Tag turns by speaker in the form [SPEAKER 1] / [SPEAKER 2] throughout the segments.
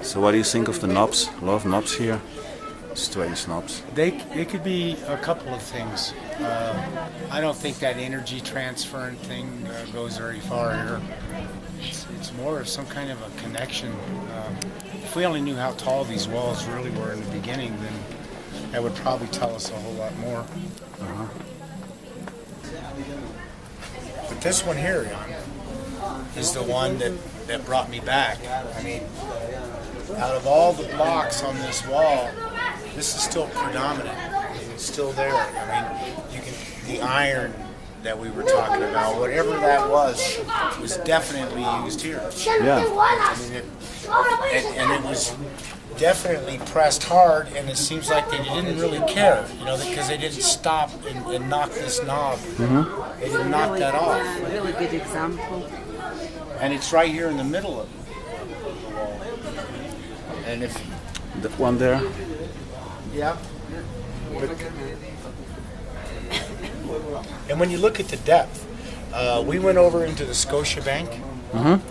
[SPEAKER 1] So what do you think of the knobs? A lot of knobs here. Strange knobs.
[SPEAKER 2] It could be a couple of things. I don't think that energy transferring thing goes very far here. It's more of some kind of a connection. If we only knew how tall these walls really were in the beginning, then that would probably tell us a whole lot more. But this one here, Jan, is the one that brought me back. I mean, out of all the blocks on this wall, this is still predominant. It's still there. I mean, the iron that we were talking about, whatever that was definitely used here.
[SPEAKER 1] Yeah.
[SPEAKER 2] I mean, and it was definitely pressed hard, and it seems like they didn't really care, because they didn't stop and knock this knob. They didn't knock that off.
[SPEAKER 3] Yeah, really good example.
[SPEAKER 2] And it's right here in the middle of it. And if
[SPEAKER 1] The one there.
[SPEAKER 2] yeah. And when you look at the depth, we went over into the Scotia Bank,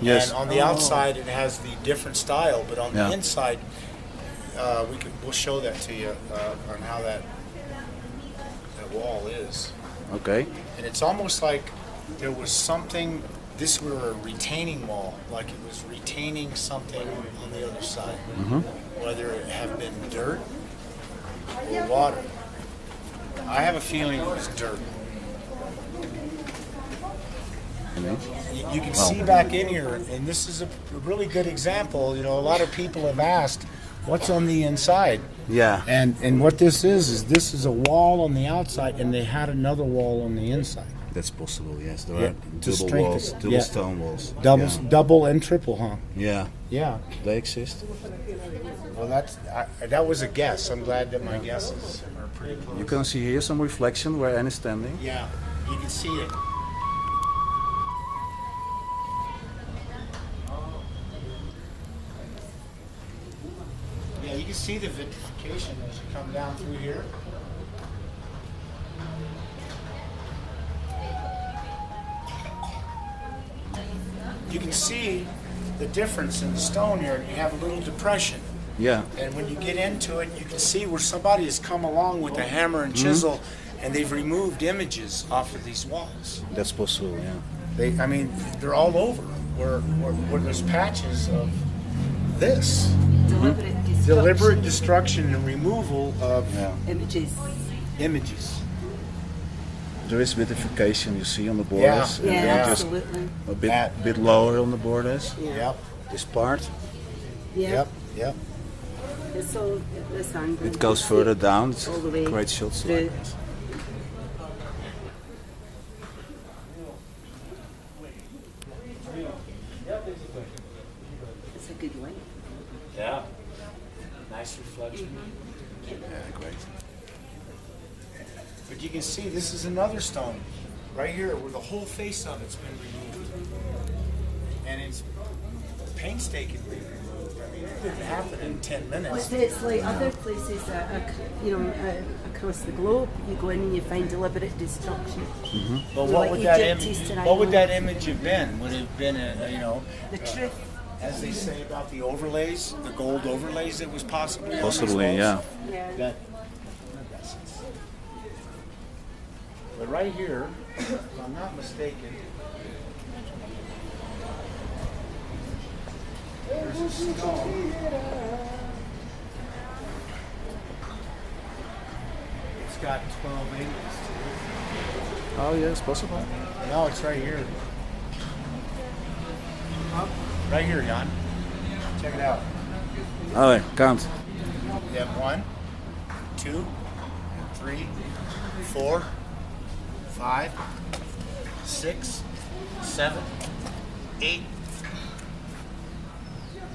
[SPEAKER 1] Yes.
[SPEAKER 2] and on the outside it has the different style, but on
[SPEAKER 1] Yeah.
[SPEAKER 2] the inside, we'll show that to you on how that wall is.
[SPEAKER 1] Okay.
[SPEAKER 2] And it's almost like there was something. This were a retaining wall, like it was retaining something on the other side, whether it have been dirt or water. I have a feeling it was dirt. You can see back in here, and this is a really good example. A lot of people have asked, what's on the inside?
[SPEAKER 1] Yeah.
[SPEAKER 2] And what this is this is a wall on the outside, and they had another wall on the inside.
[SPEAKER 1] That's possible, yes. There
[SPEAKER 2] Yeah,
[SPEAKER 1] are
[SPEAKER 2] to
[SPEAKER 1] double
[SPEAKER 2] strengthen-
[SPEAKER 1] walls, double
[SPEAKER 2] yeah.
[SPEAKER 1] stone walls.
[SPEAKER 2] Double and triple, huh?
[SPEAKER 1] Yeah.
[SPEAKER 2] Yeah.
[SPEAKER 1] They exist.
[SPEAKER 2] Well, that was a guess. I'm glad that my guesses are pretty close.
[SPEAKER 1] You can see here some reflection where Anne is standing.
[SPEAKER 2] Yeah, you can see it. Yeah, you can see the vitrification as you come down through here. You can see the difference in the stone here. You have a little depression.
[SPEAKER 1] Yeah.
[SPEAKER 2] And when you get into it, you can see where somebody has come along with a hammer and chisel, and they've removed images off of these walls.
[SPEAKER 1] That's possible, yeah.
[SPEAKER 2] They're all over where there's patches of this. Deliberate destruction and removal of images.
[SPEAKER 1] There is vitrification you see on the borders.
[SPEAKER 2] Yeah.
[SPEAKER 1] And
[SPEAKER 3] Yeah,
[SPEAKER 1] then just
[SPEAKER 3] absolutely.
[SPEAKER 1] a bit lower on the borders.
[SPEAKER 2] Yep.
[SPEAKER 1] This part.
[SPEAKER 3] Yeah.
[SPEAKER 2] Yep.
[SPEAKER 3] It's all this angle.
[SPEAKER 1] It goes further down. It's
[SPEAKER 3] all the way
[SPEAKER 1] great shots
[SPEAKER 3] through.
[SPEAKER 1] like this.
[SPEAKER 3] It's a good light.
[SPEAKER 2] Yeah. Nice reflection.
[SPEAKER 1] Yeah, great.
[SPEAKER 2] But you can see this is another stone right here where the whole face of it's been removed. And it's painstakingly removed. I mean, it didn't happen in 10 minutes.
[SPEAKER 3] It's like other places, across the globe. You go in and you find deliberate destruction.
[SPEAKER 2] But
[SPEAKER 3] Like
[SPEAKER 2] what would that image have been? Would it have been
[SPEAKER 3] The truth.
[SPEAKER 2] as they say about the overlays, the gold overlays that was possibly on these
[SPEAKER 1] Possibly,
[SPEAKER 2] walls?
[SPEAKER 1] yeah.
[SPEAKER 3] Yeah.
[SPEAKER 2] But right here, if I'm not mistaken, there's a stone. It's got 12 angles to it.
[SPEAKER 1] Oh, yes, possible.
[SPEAKER 2] No, it's right here. Right here, Jan. Check it out.
[SPEAKER 1] Oh, count.
[SPEAKER 2] You have 1, 2, 3, 4, 5, 6, 7, 8,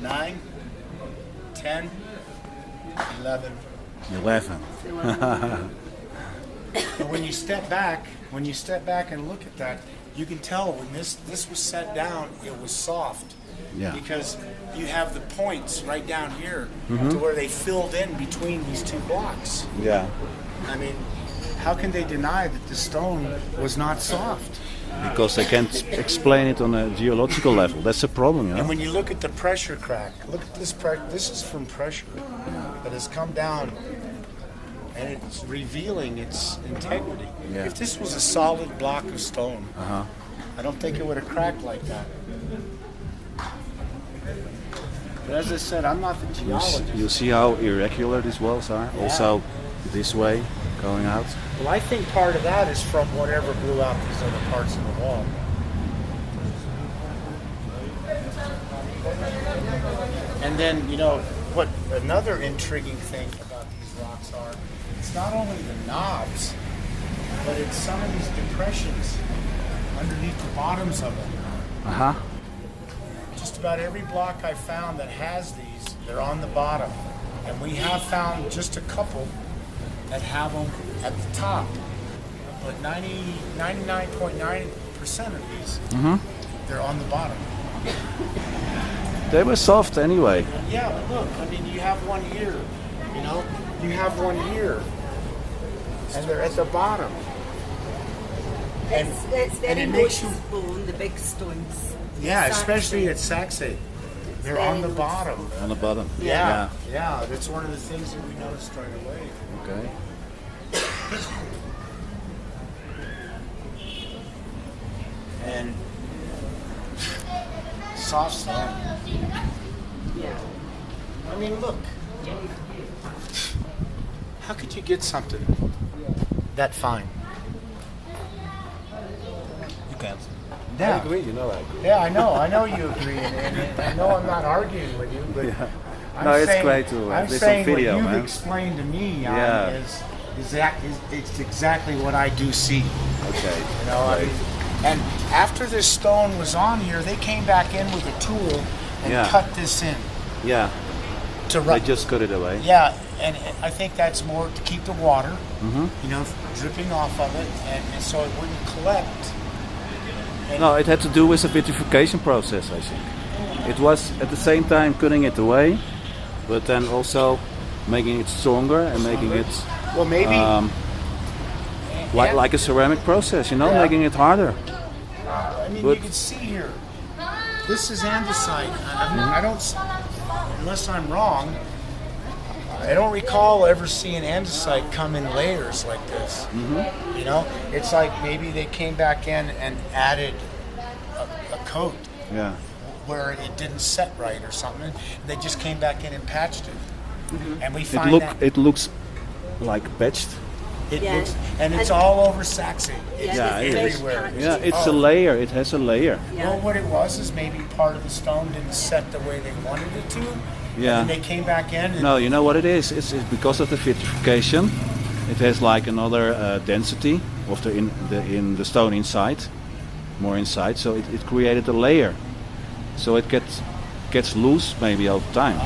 [SPEAKER 2] 9, 10, 11.
[SPEAKER 1] 11.
[SPEAKER 2] But when you step back and look at that, you can tell when this was set down, it was soft.
[SPEAKER 1] Yeah.
[SPEAKER 2] Because you have the points right down here to where they filled in between these two blocks.
[SPEAKER 1] Yeah.
[SPEAKER 2] I mean, how can they deny that the stone was not soft?
[SPEAKER 1] because they can't explain it on a geological level. That's the problem, you know.
[SPEAKER 2] And when you look at the pressure crack, look at this. This is from pressure that has come down, and it's revealing its integrity.
[SPEAKER 1] Yeah.
[SPEAKER 2] If this was a solid block of stone, I don't think it would have cracked like that. But as I said, I'm not the geologist.
[SPEAKER 1] You see how irregular these walls are?
[SPEAKER 2] Yeah.
[SPEAKER 1] Also this way, going out.
[SPEAKER 2] Well, I think part of that is from whatever blew out these other parts of the wall. And then, you know, what another intriguing thing about these rocks are, it's not only the knobs, but it's some of these depressions underneath the bottoms of them. Just about every block I found that has these, they're on the bottom. And we have found just a couple that have them at the top. But 99.9% of these, they're on the bottom.
[SPEAKER 1] They were soft anyway.
[SPEAKER 2] Yeah, but look, I mean, you have one here, you know? You have one here, and they're at the bottom.
[SPEAKER 3] It's very
[SPEAKER 2] it makes you,
[SPEAKER 3] noticeable on the big stones.
[SPEAKER 2] yeah, especially
[SPEAKER 3] Saxon.
[SPEAKER 2] at Saxe. They're on the bottom.
[SPEAKER 1] On the bottom.
[SPEAKER 2] Yeah, yeah, that's one of the things that we noticed right away.
[SPEAKER 1] Okay.
[SPEAKER 2] And soft stone.
[SPEAKER 3] Yeah.
[SPEAKER 2] I mean, look. How could you get something that fine?
[SPEAKER 1] You can't.
[SPEAKER 2] Yeah.
[SPEAKER 1] I agree, you know I agree.
[SPEAKER 2] Yeah, I know you agree, and I know I'm not arguing with you, but I'm
[SPEAKER 1] No, it's
[SPEAKER 2] saying,
[SPEAKER 1] great to
[SPEAKER 2] I'm
[SPEAKER 1] listen
[SPEAKER 2] saying
[SPEAKER 1] video,
[SPEAKER 2] what you've
[SPEAKER 1] man.
[SPEAKER 2] explained to me Jan,
[SPEAKER 1] Yeah.
[SPEAKER 2] is it's exactly what I do see.
[SPEAKER 1] Okay.
[SPEAKER 2] You know, I mean, and after this stone was on here, they came back in with a tool and cut this in.
[SPEAKER 1] Yeah.
[SPEAKER 2] To
[SPEAKER 1] They just cut it away.
[SPEAKER 2] Yeah, and I think that's more to keep the water, you know, dripping off of it, and so it wouldn't collect. And
[SPEAKER 1] No, it had to do with the vitrification process, I think. It was at the same time cutting it away, but then also making it stronger and making it
[SPEAKER 2] well, maybe
[SPEAKER 1] like a ceramic process, you know, making it harder.
[SPEAKER 2] I mean,
[SPEAKER 1] but-
[SPEAKER 2] you can see here. This is andesite. I don't, unless I'm wrong. I don't recall ever seeing andesite come in layers like this. You know, it's like maybe they came back in and added a coat
[SPEAKER 1] Yeah.
[SPEAKER 2] where it didn't set right or something. They just came back in and patched it. And we find
[SPEAKER 1] It looks like patched.
[SPEAKER 2] it
[SPEAKER 3] Yeah.
[SPEAKER 2] looks, and it's
[SPEAKER 3] And-
[SPEAKER 2] all over Saxe. It's
[SPEAKER 1] Yeah, it is.
[SPEAKER 2] everywhere.
[SPEAKER 1] Yeah, it's a layer. It has a layer.
[SPEAKER 2] Well, what it was is maybe part of the stone didn't set the way they wanted it to.
[SPEAKER 1] Yeah.
[SPEAKER 2] And they came back in. And
[SPEAKER 1] No, you know what it is? It's because of the vitrification. It has like another density of in the stone inside, more inside. So it created a layer. So it gets loose maybe over time.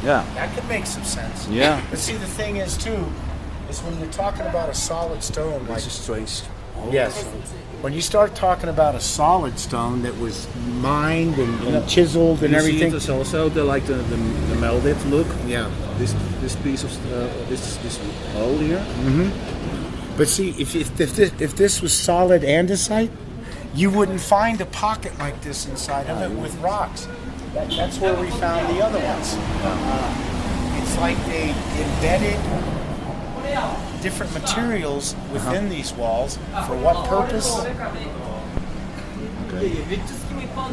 [SPEAKER 1] Yeah.
[SPEAKER 2] that could make some sense.
[SPEAKER 1] Yeah.
[SPEAKER 2] But see, the thing is too, is when you're talking about a solid stone, like
[SPEAKER 1] strange.
[SPEAKER 2] yes, when you start talking about a solid stone that was mined and chiseled and everything.
[SPEAKER 1] It's also the melded look.
[SPEAKER 2] Yeah.
[SPEAKER 1] This piece of this hole here.
[SPEAKER 2] But see, if this was solid andesite, you wouldn't find a pocket like this inside of it with rocks. That's where we found the other ones. It's like they embedded different materials within these walls. For what purpose?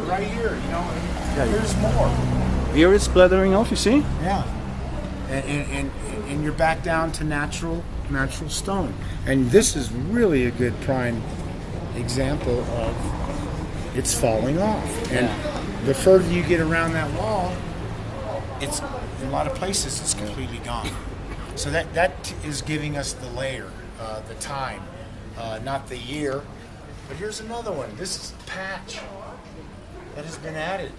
[SPEAKER 2] Right here, you know, there's more.
[SPEAKER 1] Here it's splattering off. You see?
[SPEAKER 2] Yeah. And you're back down to natural stone. And this is really a good prime example of it's falling off. And the further you get around that wall, it's in a lot of places it's completely gone. So that is giving us the layer, the time, not the year. But here's another one. This is a patch that has been added.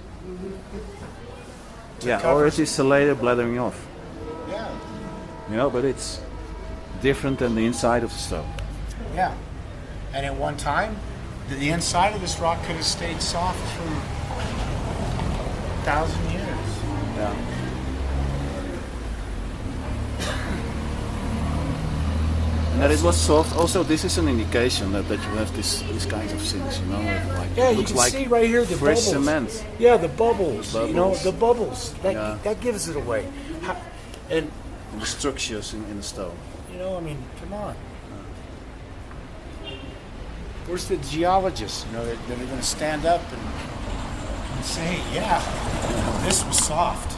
[SPEAKER 1] Yeah.
[SPEAKER 2] cover-
[SPEAKER 1] Or it is a layer blathering off.
[SPEAKER 2] Yeah.
[SPEAKER 1] You know, but it's different than the inside of the stone.
[SPEAKER 2] Yeah. And at one time, the inside of this rock could have stayed soft for 1,000 years.
[SPEAKER 1] Yeah. And it was soft. Also, this is an indication that you have these kinds of things, you know. Like,
[SPEAKER 2] Yeah, you
[SPEAKER 1] looks
[SPEAKER 2] can
[SPEAKER 1] like
[SPEAKER 2] see right here the
[SPEAKER 1] fresh
[SPEAKER 2] bubbles.
[SPEAKER 1] cement.
[SPEAKER 2] Yeah, the bubbles.
[SPEAKER 1] The
[SPEAKER 2] You know,
[SPEAKER 1] bubbles.
[SPEAKER 2] the bubbles. That
[SPEAKER 1] Yeah.
[SPEAKER 2] that gives it away. And
[SPEAKER 1] And the structures in the stone.
[SPEAKER 2] you know, I mean, come on. Where's the geologists? You know, that are going to stand up and say, yeah, this was soft.